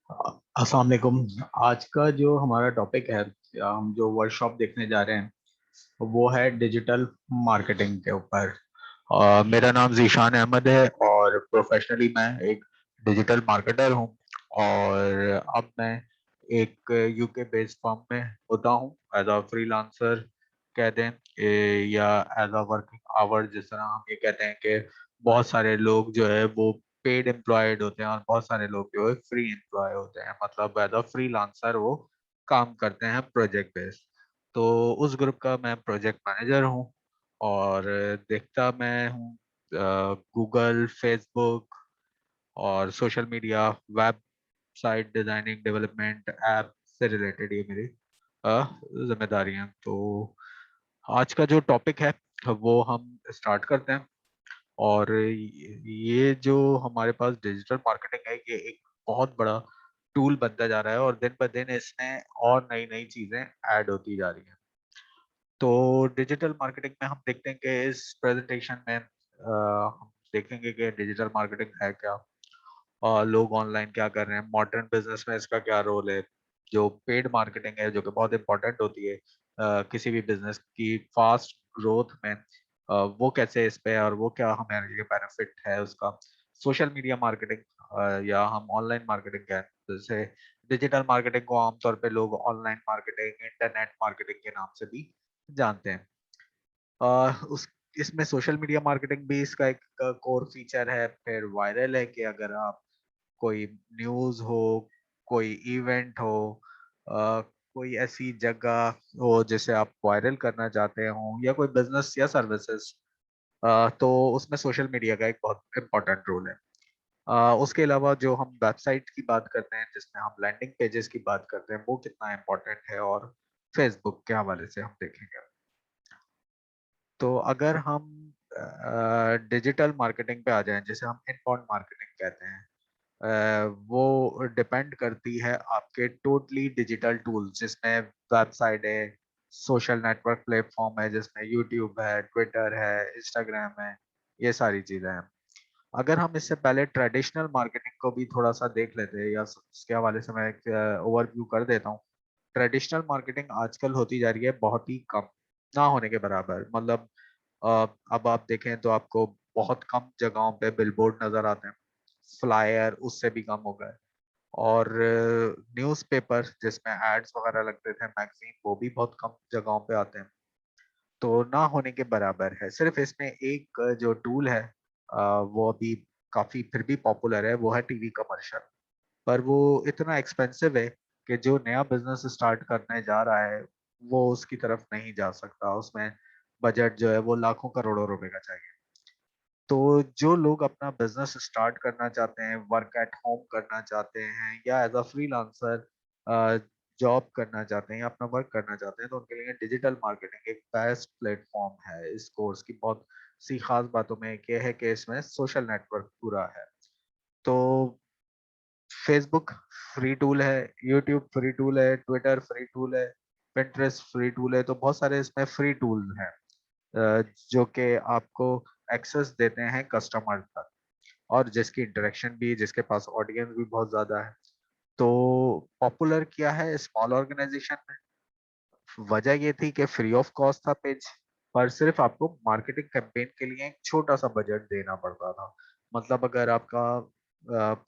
अस्सलाम वालेकुम। आज का जो हमारा टॉपिक है, या हम जो वर्कशॉप देखने जा रहे हैं वो है डिजिटल मार्केटिंग के ऊपर। मेरा नाम जीशान अहमद है और प्रोफेशनली मैं एक डिजिटल मार्केटर हूँ। और अब मैं एक यूके बेस्ड फर्म में होता हूँ एज अ फ्रीलांसर कह दें, या एज अ वर्किंग आवर, जिस तरह हम ये कहते हैं कि बहुत सारे लोग जो है वो पेड एम्प्लॉयड होते हैं और बहुत सारे लोग जो है फ्री एम्प्लॉय होते हैं, मतलब एज अ फ्रीलांसर वो काम करते हैं प्रोजेक्ट बेस्ड। तो उस ग्रुप का मैं प्रोजेक्ट मैनेजर हूँ और देखता मैं हूँ गूगल, फेसबुक और social media, website designing, development, app से रिलेटेड ये मेरी जिम्मेदारियां। तो आज का जो टॉपिक है वो हम स्टार्ट करते हैं। और ये जो हमारे पास डिजिटल मार्केटिंग है, ये एक बहुत बड़ा टूल बनता जा रहा है और दिन ब दिन इसमें और नई नई चीजें ऐड होती जा रही हैं। तो डिजिटल मार्केटिंग में हम देखते हैं कि इस प्रेजेंटेशन में हम देखेंगे कि डिजिटल मार्केटिंग है क्या, और लोग ऑनलाइन क्या कर रहे हैं, मॉडर्न बिजनेस में इसका क्या रोल है, जो पेड मार्केटिंग है जो कि बहुत इंपॉर्टेंट होती है किसी भी बिजनेस की फास्ट ग्रोथ में, वो कैसे इस पे है और वो क्या हमें ये बेनिफिट है उसका। सोशल मीडिया मार्केटिंग या हम ऑनलाइन मार्केटिंग क्या है, जैसे डिजिटल मार्केटिंग को आमतौर पे लोग ऑनलाइन मार्केटिंग, इंटरनेट मार्केटिंग के नाम से भी जानते हैं। उस इसमें सोशल मीडिया मार्केटिंग भी इसका एक कोर फीचर है। फिर वायरल है कि अगर आप कोई न्यूज़ हो, कोई इवेंट हो, अ, कोई ऐसी जगह हो जिसे आप वायरल करना चाहते हो, या कोई बिजनेस या सर्विसेज, तो उसमें सोशल मीडिया का एक बहुत इम्पोर्टेंट रोल है। उसके अलावा जो हम वेबसाइट की बात करते हैं, जिसमें हम लैंडिंग पेजेस की बात करते हैं, वो कितना इम्पोर्टेंट है, और फेसबुक के हवाले से हम देखेंगे। तो अगर हम डिजिटल मार्केटिंग पे आ जाएं, जिसे हम इनबाउंड मार्केटिंग कहते हैं, वो डिपेंड करती है आपके टोटली डिजिटल टूल्स, जिसमें वेबसाइट है, सोशल नेटवर्क प्लेटफॉर्म है जिसमें यूट्यूब है, ट्विटर है, इंस्टाग्राम है, ये सारी चीजें हैं। अगर हम इससे पहले ट्रेडिशनल मार्केटिंग को भी थोड़ा सा देख लेते हैं, या उसके हवाले से मैं एक ओवरव्यू कर देता हूँ। ट्रेडिशनल मार्केटिंग आजकल होती जा रही है बहुत ही कम, ना होने के बराबर। मतलब अब आप देखें तो आपको बहुत कम जगहों पे बिलबोर्ड नजर आते हैं, फ्लायर उससे भी कम हो गए। और न्यूज़पेपर जिसमें एड्स वगैरह लगते थे, मैगजीन, वो भी बहुत कम जगहों पे आते हैं। तो ना होने के बराबर है। सिर्फ इसमें एक जो टूल है, वो अभी काफी फिर भी पॉपुलर है, वो है टीवी कमर्शियल। पर वो इतना एक्सपेंसिव है कि जो नया बिजनेस स्टार्ट करने जा रहा है वो उसकी तरफ नहीं जा सकता। उसमें बजट जो है वो लाखों करोड़ों रुपए का चाहिए। तो जो लोग अपना बिजनेस स्टार्ट करना चाहते हैं, वर्क एट होम करना चाहते हैं, या एज अ फ्रीलांसर जॉब करना चाहते हैं या अपना वर्क करना चाहते हैं, तो उनके लिए डिजिटल मार्केटिंग एक बेस्ट प्लेटफॉर्म है। इस कोर्स की बहुत सी खास बातों में एक ये है कि इसमें सोशल नेटवर्क पूरा है। तो फेसबुक फ्री टूल है, यूट्यूब फ्री टूल है, ट्विटर फ्री टूल है, पिंटरेस्ट फ्री टूल है। तो बहुत सारे इसमें फ्री टूल हैं जो कि आपको एक्सेस देते हैं कस्टमर तक, और जिसकी इंटरेक्शन भी, जिसके पास ऑडियंस भी बहुत ज्यादा है। तो पॉपुलर किया है स्मॉल ऑर्गेनाइजेशन में। वजह ये थी कि फ्री ऑफ कॉस्ट था पेज, पर सिर्फ आपको मार्केटिंग कैंपेन के लिए एक छोटा सा बजट देना पड़ता था। मतलब अगर आपका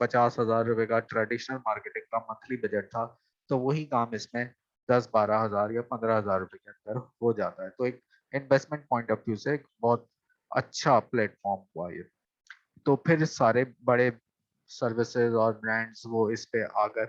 50,000 रुपए का ट्रेडिशनल मार्केटिंग का मंथली बजट था, तो वही काम इसमें 10-12 हजार या 15,000 रुपए के अंदर हो जाता है। तो एक इन्वेस्टमेंट पॉइंट ऑफ व्यू से एक बहुत अच्छा प्लेटफॉर्म हुआ ये। तो फिर सारे बड़े सर्विसेज और ब्रांड्स वो इस पे आ गए।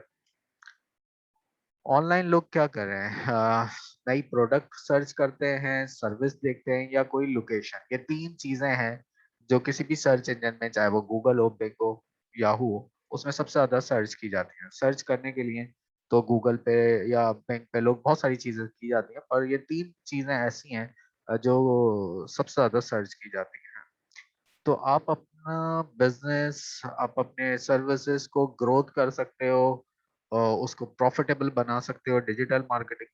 ऑनलाइन लोग क्या कर रहे हैं, नई प्रोडक्ट सर्च करते हैं, सर्विस देखते हैं, या कोई लोकेशन। ये तीन चीजें हैं जो किसी भी सर्च इंजन में, चाहे वो गूगल हो, बिंग हो, याहू हो, उसमें सबसे ज्यादा सर्च की जाती है। सर्च करने के लिए तो गूगल पे या बिंग पे लोग बहुत सारी चीजें की जाती हैं, पर ये तीन चीजें ऐसी हैं जो सबसे ज्यादा सर्च की जाती हैं। तो आप अपना बिजनेस, आप अपने सर्विसेज को ग्रोथ कर सकते हो, उसको प्रॉफिटेबल बना सकते हो डिजिटल मार्केटिंग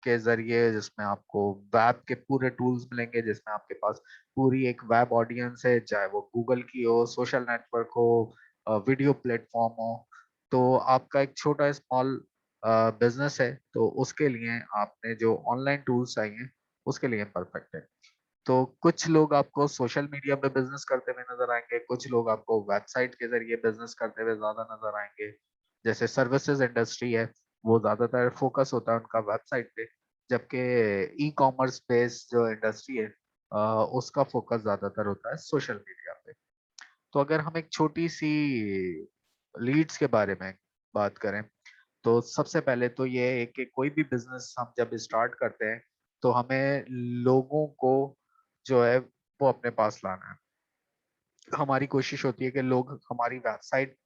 के जरिए, जिसमें आपको वेब के पूरे टूल्स मिलेंगे, जिसमें आपके पास पूरी एक वेब ऑडियंस है, चाहे वो गूगल की हो, सोशल नेटवर्क हो, वीडियो प्लेटफॉर्म हो। तो आपका एक छोटा स्मॉल बिजनेस है, तो उसके लिए आपने जो ऑनलाइन टूल्स चाहिए उसके लिए परफेक्ट है। तो कुछ लोग आपको सोशल मीडिया पे बिजनेस करते हुए नजर आएंगे, कुछ लोग आपको वेबसाइट के जरिए बिजनेस करते हुए ज्यादा नजर आएंगे। जैसे सर्विसेज इंडस्ट्री है, वो ज्यादातर फोकस होता है उनका वेबसाइट पे, जबकि ई कॉमर्स बेस्ड जो इंडस्ट्री है उसका फोकस ज्यादातर होता है सोशल मीडिया पे। तो अगर हम एक छोटी सी लीड्स के बारे में बात करें, तो सबसे पहले तो ये है कि कोई भी बिजनेस हम जब स्टार्ट करते हैं तो हमें लोगों को जो है वो अपने पास लाना है। हमारी कोशिश होती है कि लोग हमारी वेबसाइट,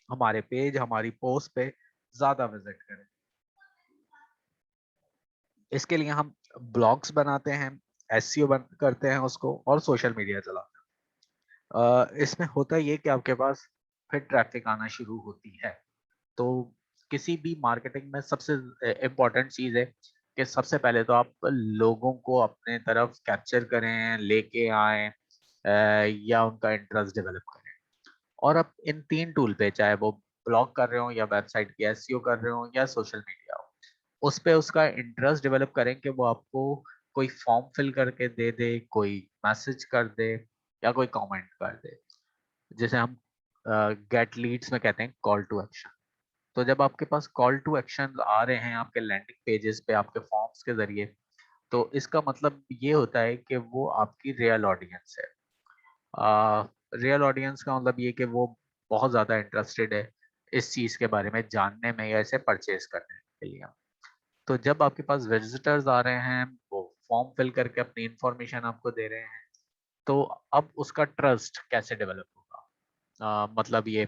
हमारे पेज, हमारी पोस्ट पे ज्यादा विजिट करें। इसके लिए हम ब्लॉग्स बनाते हैं, एसईओ करते हैं उसको, और सोशल मीडिया चलाते हैं। इसमें होता ये कि आपके पास फिर ट्रैफिक आना शुरू होती है। तो किसी भी मार्केटिंग में सबसे इम्पोर्टेंट चीज है कि सबसे पहले तो आप लोगों को अपने तरफ कैप्चर करें, लेके आए, या उनका इंटरेस्ट डेवलप करें। और अब इन तीन टूल पे, चाहे वो ब्लॉग कर रहे हो या वेबसाइट की एसईओ कर रहे हो या सोशल मीडिया हो, उस पे उसका इंटरेस्ट डेवलप करें कि वो आपको कोई फॉर्म फिल करके दे दे, कोई मैसेज कर दे, या कोई कमेंट कर दे, जिसे हम गेट लीड्स में कहते हैं कॉल टू एक्शन। तो जब आपके पास कॉल टू एक्शन आ रहे हैं आपके लैंडिंग पेजेस पे, आपके फॉर्म्स के जरिए, तो इसका मतलब ये होता है कि वो आपकी रियल ऑडियंस है। रियल ऑडियंस का मतलब ये कि वो बहुत ज़्यादा इंटरेस्टेड है इस चीज़ के बारे में जानने में या इसे परचेज करने के लिए। तो जब आपके पास विजिटर्स आ रहे हैं, वो फॉर्म फिल करके अपनी इंफॉर्मेशन आपको दे रहे हैं, तो अब उसका ट्रस्ट कैसे डेवलप होगा? मतलब ये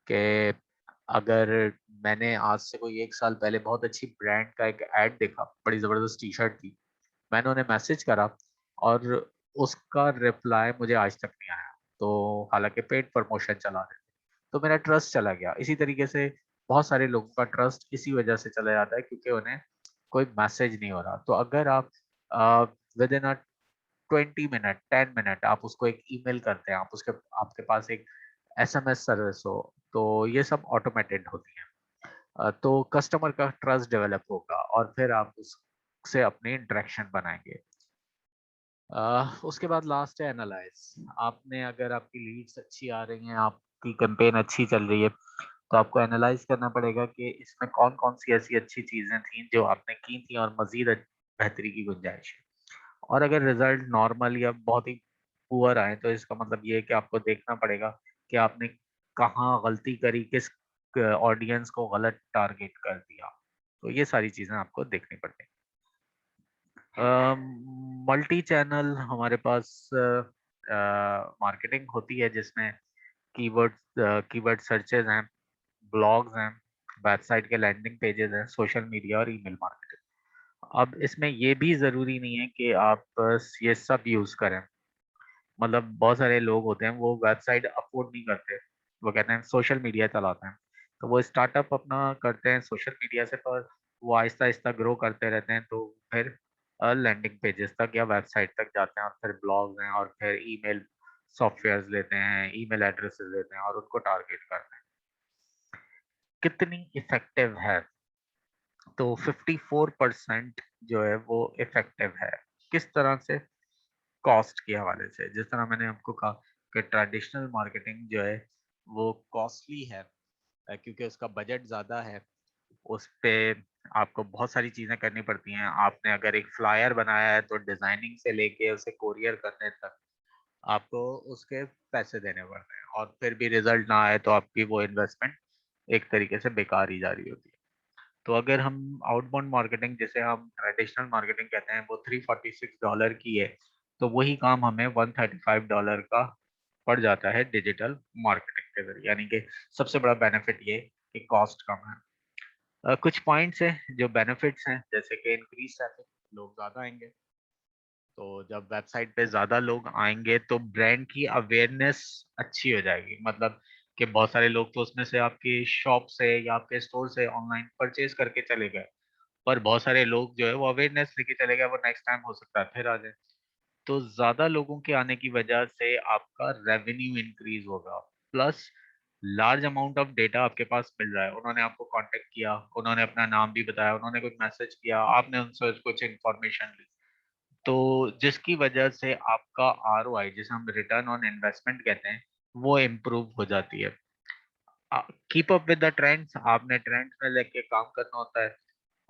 कि अगर मैंने आज से कोई 1 साल पहले बहुत अच्छी ब्रांड का एक एड देखा, बड़ी ज़बरदस्त टी शर्ट थी, मैंने उन्हें मैसेज करा और उसका रिप्लाई मुझे आज तक नहीं आया। तो हालांकि पेड प्रमोशन चला रहे थे, तो मेरा ट्रस्ट चला गया। इसी तरीके से बहुत सारे लोगों का ट्रस्ट इसी वजह से चला जाता है क्योंकि उन्हें कोई मैसेज नहीं हो रहा। तो अगर आप with in a 20 minute, 10 minute आप उसको एक ईमेल करते हैं, आप उसके आपके पास एक एसएमएस सर्विस हो, तो ये सब ऑटोमेटेड होती है। तो कस्टमर का ट्रस्ट डेवलप होगा और फिर आप उससे अपनी इंटरेक्शन बनाएंगे। उसके बाद लास्ट है एनालाइज। आपने, अगर आपकी लीड्स अच्छी आ रही हैं, आपकी कैंपेन अच्छी चल रही है, तो आपको एनालाइज करना पड़ेगा कि इसमें कौन कौन सी ऐसी अच्छी चीजें थी जो आपने की थी और मजीद बेहतरी की गुंजाइश है। और अगर रिजल्ट नॉर्मल या बहुत ही पुअर आए, तो इसका मतलब ये है कि आपको देखना पड़ेगा कि आपने कहाँ गलती करी, किस ऑडियंस को गलत टारगेट कर दिया। तो ये सारी चीजें आपको देखनी पड़ेगी। मल्टी चैनल हमारे पास मार्केटिंग होती है, जिसमें कीवर्ड कीवर्ड सर्चेज हैं, ब्लॉग्स हैं, वेबसाइट के लैंडिंग पेजेस हैं, सोशल मीडिया और ईमेल मार्केटिंग। अब इसमें ये भी जरूरी नहीं है कि आप बस ये सब यूज करें। मतलब बहुत सारे लोग होते हैं वो वेबसाइट अफोर्ड नहीं करते, वो कहते हैं सोशल मीडिया चलाते हैं, तो वो स्टार्टअप अपना करते हैं सोशल मीडिया से, पर वो आहिस्ता आहिस्ता ग्रो करते रहते हैं, तो फिर लैंडिंग पेजेस तक या वेबसाइट तक जाते हैं, और फिर ब्लॉग्स हैं, और फिर ईमेल सॉफ्टवेयर्स लेते हैं, ईमेल एड्रेसेस लेते हैं और उनको टारगेट करते हैं। कितनी इफेक्टिव है? तो 54% जो है वो इफेक्टिव है। किस तरह से? कॉस्ट के हवाले से, जिस तरह मैंने आपको कहा कि ट्रेडिशनल मार्केटिंग जो है वो कॉस्टली है, क्योंकि उसका बजट ज़्यादा है। उस पे आपको बहुत सारी चीज़ें करनी पड़ती हैं। आपने अगर एक फ्लायर बनाया है तो डिज़ाइनिंग से लेके उसे कोरियर करने तक आपको उसके पैसे देने पड़ते हैं, और फिर भी रिजल्ट ना आए तो आपकी वो इन्वेस्टमेंट एक तरीके से बेकार ही जा रही होती है। तो अगर हम आउटबाउंड मार्केटिंग, जिसे हम ट्रेडिशनल मार्केटिंग कहते हैं, वो $346 की है, तो वही काम हमें $135 का पड़ जाता है डिजिटल मार्केटिंग के जरिए। यानी कि सबसे बड़ा बेनिफिट ये कि कॉस्ट कम है। कुछ पॉइंट्स हैं जो बेनिफिट्स हैं, जैसे कि इंक्रीज ट्रैफिक, लोग ज़्यादा आएंगे। तो जब वेबसाइट पे ज़्यादा लोग आएंगे तो ब्रांड की अवेयरनेस अच्छी हो जाएगी। मतलब कि बहुत सारे लोग तो उसमें से आपकी शॉप से या आपके स्टोर से ऑनलाइन परचेज करके चले गए, पर बहुत सारे लोग जो है वो अवेयरनेस लेके चले गए, वो नेक्स्ट टाइम हो सकता है फिर आ जाए। तो ज़्यादा लोगों के आने की वजह से आपका रेवेन्यू इंक्रीज होगा। Plus large amount of data आपके पास मिल रहा है, उन्होंने आपको कांटेक्ट किया, उन्होंने अपना नाम भी बताया, उन्होंने कुछ मैसेज किया, आपने उनसे कुछ इंफॉर्मेशन ली, तो जिसकी वजह से आपका आरओआई, जिसे हम रिटर्न ऑन इन्वेस्टमेंट कहते हैं, वो इम्प्रूव हो जाती है। Keep up with the trends, आपने ट्रेंड्स में लेके काम करना होता है,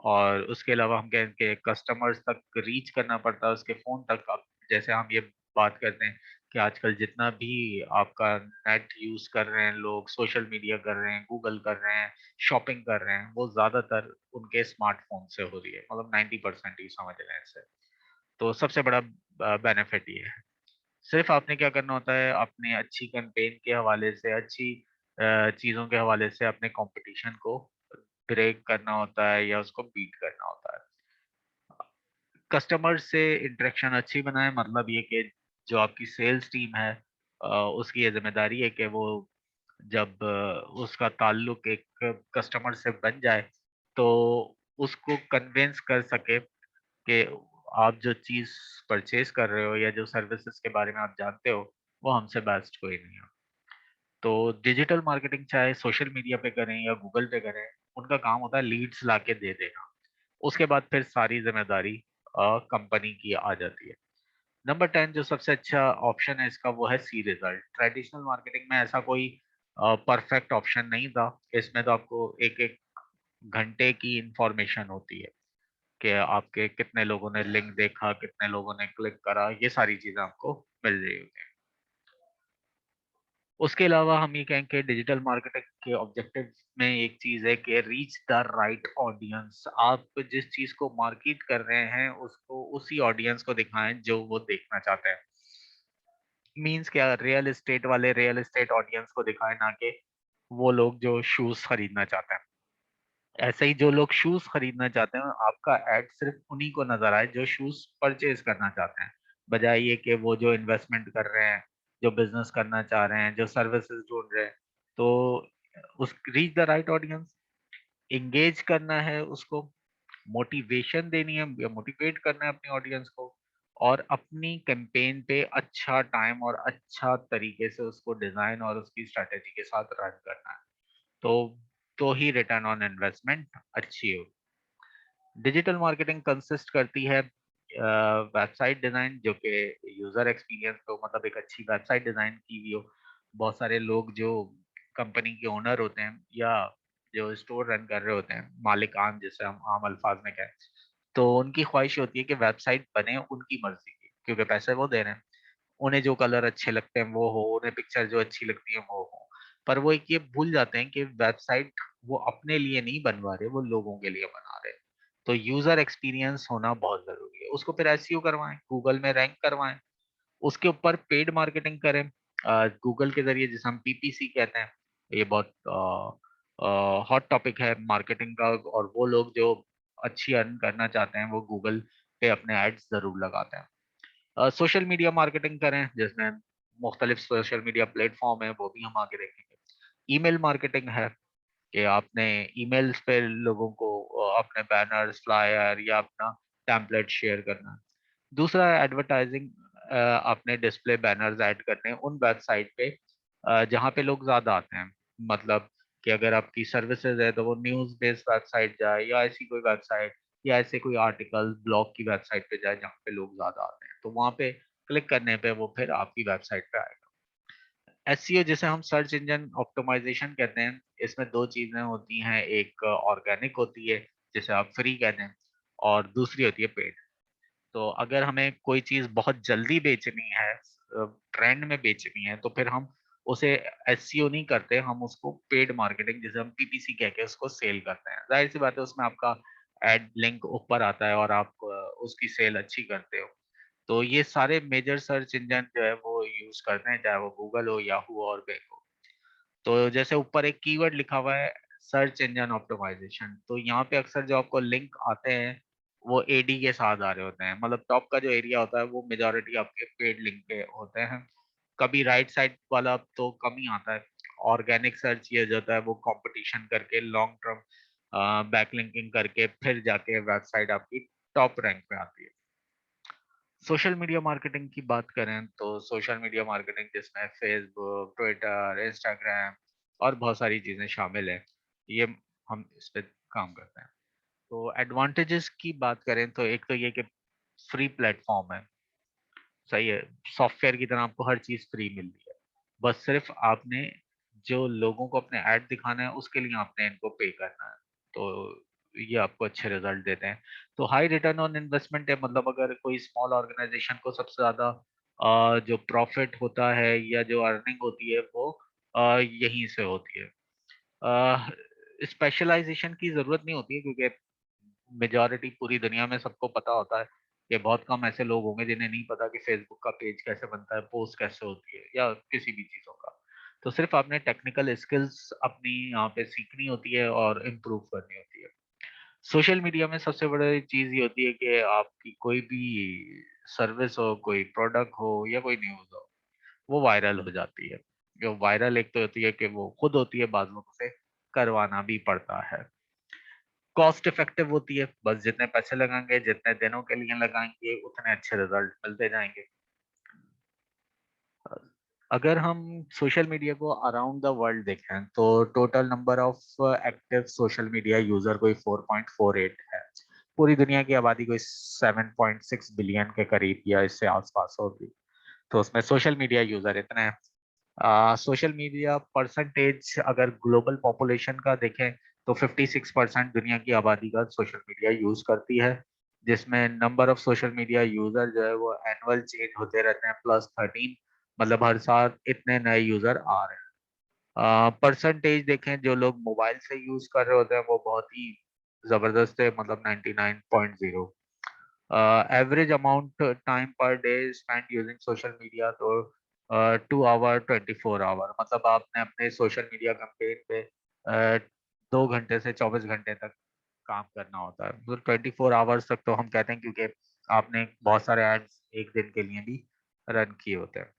और उसके अलावा हम कहें कि कस्टमर्स तक रीच करना पड़ता है, उसके फ़ोन तक। अब जैसे हम ये बात करते हैं कि आजकल जितना भी आपका नेट यूज़ कर रहे हैं लोग, सोशल मीडिया कर रहे हैं, गूगल कर रहे हैं, शॉपिंग कर रहे हैं, वो ज़्यादातर उनके स्मार्टफ़ोन से हो रही है, मतलब 90% ही समझ लें इसे। तो सबसे बड़ा बेनिफिट ये है। सिर्फ़ आपने क्या करना होता है, अपनी अच्छी कैंपेन के हवाले से, अच्छी चीज़ों के हवाले से अपने कॉम्पिटिशन को ब्रेक करना होता है या उसको बीट करना होता है। कस्टमर से इंटरेक्शन अच्छी बनाएँ, मतलब ये कि जो आपकी सेल्स टीम है उसकी ये ज़िम्मेदारी है कि वो जब उसका ताल्लुक एक कस्टमर से बन जाए, तो उसको कन्विंस कर सके कि आप जो चीज़ परचेज़ कर रहे हो या जो सर्विसेज़ के बारे में आप जानते हो, वो हमसे बेस्ट कोई नहीं है। तो डिजिटल मार्केटिंग चाहे सोशल मीडिया पे करें या गूगल पे करें, उनका काम होता है लीड्स लाके दे देना। उसके बाद फिर सारी ज़िम्मेदारी कंपनी की आ जाती है। नंबर 10 जो सबसे अच्छा ऑप्शन है इसका, वो है सी रिज़ल्ट। ट्रेडिशनल मार्केटिंग में ऐसा कोई परफेक्ट ऑप्शन नहीं था। इसमें तो आपको एक-एक घंटे की इन्फॉर्मेशन होती है कि आपके कितने लोगों ने लिंक देखा, कितने लोगों ने क्लिक करा, ये सारी चीज़ें आपको मिल रही होती हैं। उसके अलावा हम ये कहें कि डिजिटल मार्केटिंग के ऑब्जेक्टिव में एक चीज़ है कि रीच द राइट ऑडियंस। आप जिस चीज़ को मार्केट कर रहे हैं, उसको उसी ऑडियंस को दिखाएँ जो वो देखना चाहते हैं। मीन्स क्या, रियल एस्टेट वाले रियल एस्टेट ऑडियंस को दिखाएँ, ना कि वो लोग जो शूज़ खरीदना चाहते हैं। ऐसे ही जो लोग शूज़ खरीदना चाहते हैं, आपका ऐड सिर्फ़ उन्हीं को नज़र आए जो शूज़ परचेज़ करना चाहते हैं। बजाए ये कि वो जो इन्वेस्टमेंट कर रहे हैं, जो बिज़नेस करना चाह रहे हैं, जो सर्विसेज़ ढूँढ रहे हैं। तो उस reach the right audience, engage करना है उसको, मोटिवेशन देनी है या मोटिवेट करना है अपनी ऑडियंस को, और अपनी कैंपेन पे अच्छा टाइम और अच्छा तरीके से उसको डिज़ाइन और उसकी स्ट्रैटेजी के साथ रन करना है। तो तो ही रिटर्न ऑन इन्वेस्टमेंट अच्छी हो। डिजिटल मार्केटिंग कंसिस्ट करती है वेबसाइट डिज़ाइन, जो कि यूज़र एक्सपीरियंस को, मतलब एक अच्छी वेबसाइट डिज़ाइन की हुई हो। बहुत सारे लोग जो कंपनी के ओनर होते हैं या जो स्टोर रन कर रहे होते हैं, मालिकान जिसे हम आम अल्फाज में कहें, तो उनकी ख्वाहिश होती है कि वेबसाइट बने उनकी मर्ज़ी की, क्योंकि पैसे वो दे रहे हैं। उन्हें जो कलर अच्छे लगते हैं वो हो, उन्हें पिक्चर जो अच्छी लगती है वो हो। पर वो एक ये भूल जाते हैं कि वेबसाइट वो अपने लिए नहीं बनवा रहे, वो लोगों के लिए बना रहे हैं। तो यूज़र एक्सपीरियंस होना बहुत ज़रूरी है। उसको फिर एसईओ करवाएँ, गूगल में रैंक करवाएँ, उसके ऊपर पेड मार्केटिंग करें। गूगल के ज़रिए, जिसे हम पीपीसी कहते हैं, ये बहुत हॉट टॉपिक है मार्केटिंग का, और वो लोग जो अच्छी अर्न करना चाहते हैं, वो गूगल पे अपने एड्स ज़रूर लगाते हैं। सोशल मीडिया मार्केटिंग करें, जिसमें मुख्तलिफ सोशल मीडिया प्लेटफ़ॉर्म है, वो भी हम आगे देखेंगे। ईमेल मार्केटिंग है कि आपने ईमेल्स पे लोगों को अपने बैनर्स, फ्लायर या अपना टेम्पलेट शेयर करना है। दूसरा एडवर्टाइज़िंग, आपने डिस्प्ले बैनर्स ऐड करने हैं उन वेबसाइट पे जहाँ पे लोग ज़्यादा आते हैं। मतलब कि अगर आपकी सर्विसेज़ है, तो वो न्यूज़ बेस्ड वेबसाइट जाए, या ऐसी कोई वेबसाइट, या ऐसे कोई आर्टिकल ब्लॉग की वेबसाइट पे जाए जहाँ पे लोग ज़्यादा आते हैं। तो वहाँ पे क्लिक करने पे वो फिर आपकी वेबसाइट पे आएगा। एसईओ, जिसे हम सर्च इंजन ऑप्टिमाइज़ेशन कहते हैं, इसमें 2 चीज़ें होती हैं, एक ऑर्गेनिक होती है, जिसे आप फ्री कहते हैं, और दूसरी होती है पेड। तो अगर हमें कोई चीज़ बहुत जल्दी बेचनी है, ट्रेंड में बेचनी है, तो फिर हम उसे एसईओ नहीं करते, हम उसको पेड मार्केटिंग, जिसे हम पीपीसी कह के उसको सेल करते हैं। ज़ाहिर-सी बात है, उसमें आपका एड लिंक ऊपर आता है और आप उसकी सेल अच्छी करते हो। तो ये सारे मेजर सर्च इंजन जो है वो यूज़ करते हैं, चाहे वो गूगल हो, याहू और बिंग हो। तो जैसे ऊपर एक कीवर्ड लिखा हुआ है, सर्च इंजन ऑप्टिमाइज़ेशन, तो यहाँ पे अक्सर जो आपको लिंक आते हैं, वो एडी के साथ आ रहे होते हैं। मतलब टॉप का जो एरिया होता है, वो मेजॉरिटी आपके पेड लिंक पे होते हैं। कभी राइट साइड वाला तो कम ही आता है। ऑर्गेनिक सर्च ये जो होता है, वो कॉम्पिटिशन करके लॉन्ग टर्म बैकलिंकिंग करके फिर जाके वेबसाइट आपकी टॉप रैंक पे आती है। सोशल मीडिया मार्केटिंग की बात करें, तो सोशल मीडिया मार्केटिंग जिसमें फेसबुक, ट्विटर, इंस्टाग्राम, और बहुत सारी चीजें शामिल है, ये हम इस पे काम करते हैं। तो एडवांटेजेस की बात करें तो एक तो ये कि फ्री प्लेटफॉर्म है, सही है, सॉफ्टवेयर की तरह आपको हर चीज फ्री मिलती है, बस सिर्फ आपने जो लोगों को अपने ऐड दिखाना है उसके लिए आपने इनको पे करना है, तो ये आपको अच्छे रिजल्ट देते हैं। तो हाई रिटर्न ऑन इन्वेस्टमेंट है, मतलब अगर कोई स्मॉल ऑर्गेनाइजेशन को सबसे ज्यादा जो प्रॉफिट होता है या जो अर्निंग होती है वो यहीं से होती है। स्पेशलाइजेशन की जरूरत नहीं होती है, क्योंकि मेजॉरिटी पूरी दुनिया में सबको पता होता है कि बहुत कम ऐसे लोग होंगे जिन्हें नहीं पता कि फेसबुक का पेज कैसे बनता है, पोस्ट कैसे होती है, या किसी भी चीजों का। तो सिर्फ आपने टेक्निकल स्किल्स अपनी यहाँ पे सीखनी होती है और इम्प्रूव करनी होती है। सोशल मीडिया में सबसे बड़ी चीज ये होती है कि आपकी कोई भी सर्विस हो, कोई प्रोडक्ट हो या कोई न्यूज हो, वो वायरल हो जाती है। जो वायरल एक तो होती है कि वो खुद होती है, बाद में उसे करवाना भी पड़ता है। कॉस्ट इफेक्टिव होती है, बस जितने पैसे लगाएंगे, जितने दिनों के लिए लगाएंगे, उतने अच्छे रिजल्ट मिलते जाएंगे। अगर हम सोशल मीडिया को अराउंड द वर्ल्ड देखें तो total number of active social media user कोई 4.48 है। पूरी दुनिया की आबादी कोई 7.6 बिलियन के करीब या इससे आसपास होगी, तो उसमें सोशल मीडिया यूजर इतने हैं। सोशल मीडिया परसेंटेज अगर ग्लोबल पॉपुलेशन का देखें तो 56% दुनिया की आबादी का सोशल मीडिया यूज करती है, जिसमें number of social media user जो है वो एनुअल चेंज होते रहते हैं, +13, मतलब हर साल इतने नए यूजर आ रहे हैं। परसेंटेज देखें जो लोग मोबाइल से यूज कर रहे होते हैं वो बहुत ही जबरदस्त है, मतलब 99.0। Average amount time per day spend using social media, तो 2 आवर 24 आवर, मतलब आपने अपने सोशल मीडिया कैंपेन पे 2 घंटे से 24 घंटे तक काम करना होता है। तो 24 आवर्स तक तो हम कहते हैं, क्योंकि आपने बहुत सारे एड्स एक दिन के लिए भी रन किए होते हैं।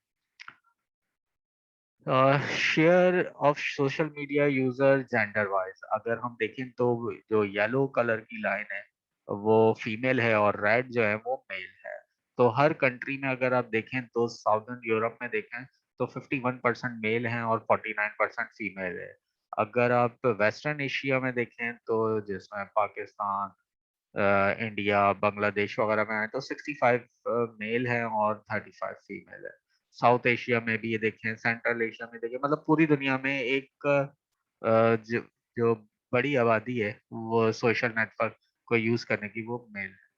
Share of social media user gender wise अगर हम देखें तो जो येलो कलर की लाइन है वो फीमेल है और रेड जो है वो मेल है। तो हर कंट्री में अगर आप देखें तो साउदर्न यूरोप में देखें तो 51% मेल हैं और 49% फीमेल है। अगर आप वेस्टर्न एशिया में देखें तो जिसमें पाकिस्तान, इंडिया, बांग्लादेश वगैरह में आए तो 65 मेल हैं और 35 फीमेल है। साउथ एशिया में भी ये देखें, सेंट्रल एशिया में देखें, मतलब पूरी दुनिया में एक जो जो बड़ी आबादी है वो सोशल नेटवर्क को यूज करने की वो मेल है।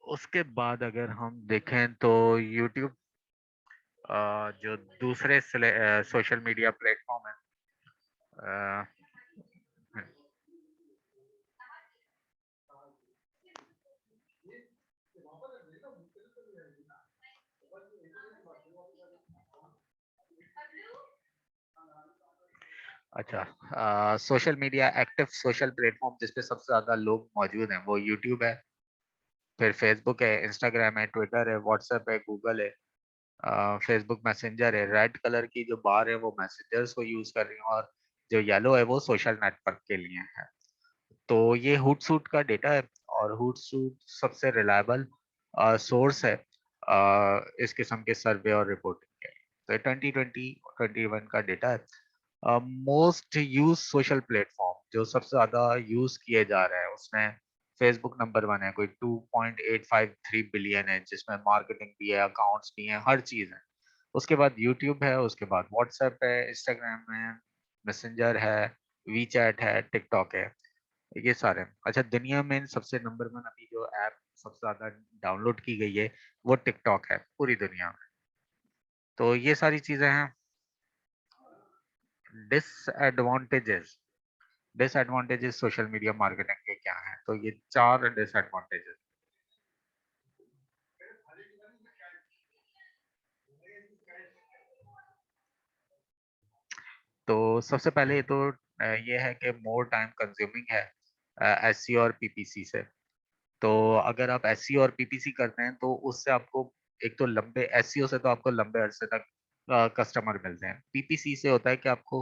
उसके बाद अगर हम देखें तो यूट्यूब जो दूसरे सोशल मीडिया प्लेटफॉर्म है, अ, अच्छा, social media active social platform जिसपे सबसे ज्यादा लोग मौजूद हैं वो यूट्यूब है, फिर फेसबुक है, इंस्टाग्राम है, ट्विटर है, व्हाट्सएप है, गूगल है, फेसबुक मैसेंजर है। रेड कलर की जो बार है वो मैसेंजर्स को यूज कर रही है और जो येलो है वो सोशल नेटवर्क के लिए है। तो ये हुटसूट का डेटा है और हुटसूट सबसे रिलायबल सोर्स है इस किस्म के सर्वे और रिपोर्टिंग के लिए। तो 2020-21 का डेटा है। मोस्ट यूज सोशल प्लेटफॉर्म जो सबसे ज्यादा यूज किए जा रहे हैं उसमें फेसबुक नंबर 1 है, कोई 2.853 बिलियन है, जिसमें मार्केटिंग भी है, अकाउंट्स भी हैं, हर चीज है। उसके बाद यूट्यूब है, उसके बाद व्हाट्सएप है, इंस्टाग्राम है, मैसेंजर है, वी चैट है, टिकटॉक है, ये सारे हैं। अच्छा, दुनिया में सबसे नंबर 1 अभी जो ऐप सबसे ज्यादा डाउनलोड की गई है वो टिकटॉक है पूरी दुनिया में। तो ये सारी चीजें हैं। Disadvantages disadvantages social media marketing के क्या हैं, तो ये 4 डिसएडवांटेजेस। तो सबसे पहले ये तो ये है कि मोर टाइम कंज्यूमिंग है एसईओ और पीपीसी से। तो अगर आप एसईओ और पीपीसी करते हैं तो उससे आपको एक तो लंबे एसईओ से तो आपको लंबे अरसे तक कस्टमर मिलते हैं। पीपीसी से होता है कि आपको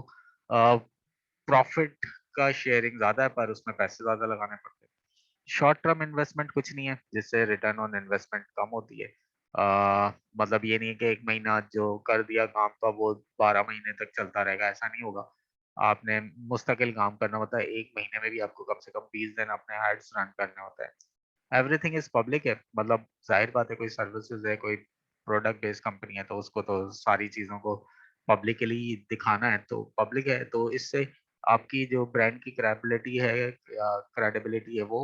प्रॉफिट का शेयरिंग ज्यादा है पर उसमें पैसे ज्यादा लगाने पड़ते हैं। शॉर्ट टर्म इन्वेस्टमेंट कुछ नहीं है जिससे रिटर्न ऑन इन्वेस्टमेंट कम होती है। मतलब ये नहीं है कि 1 महीना जो कर दिया काम तो अब वो 12 महीने तक चलता रहेगा, ऐसा नहीं होगा। आपने मुस्तकिल काम करना होता है, 1 महीने में भी आपको कम से कम 20 दिन अपने एड्स रन करने होते हैं। एवरीथिंग इज़ पब्लिक है, मतलब ज़ाहिर बात है कोई सर्विसेज़ है, कोई प्रोडक्ट बेस्ड कंपनी है तो उसको तो सारी चीज़ों को पब्लिकली दिखाना है, तो पब्लिक है तो इससे आपकी जो ब्रांड की क्रेडिबिलिटी है या क्रेडिबिलिटी है वो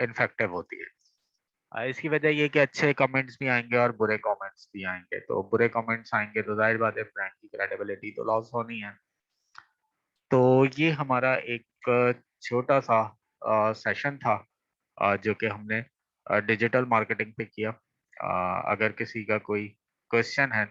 इन्फेक्टिव होती है। इसकी वजह ये है कि अच्छे कमेंट्स भी आएँगे और बुरे कमेंट्स भी आएँगे, तो बुरे कमेंट्स आएँगे तो ज़ाहिर बात है ब्रांड की क्रेडिबिलिटी तो लॉस होनी है। तो ये हमारा एक छोटा-सा सेशन था जो कि हमने डिजिटल मार्केटिंग पे किया। अगर किसी का कोई क्वेश्चन है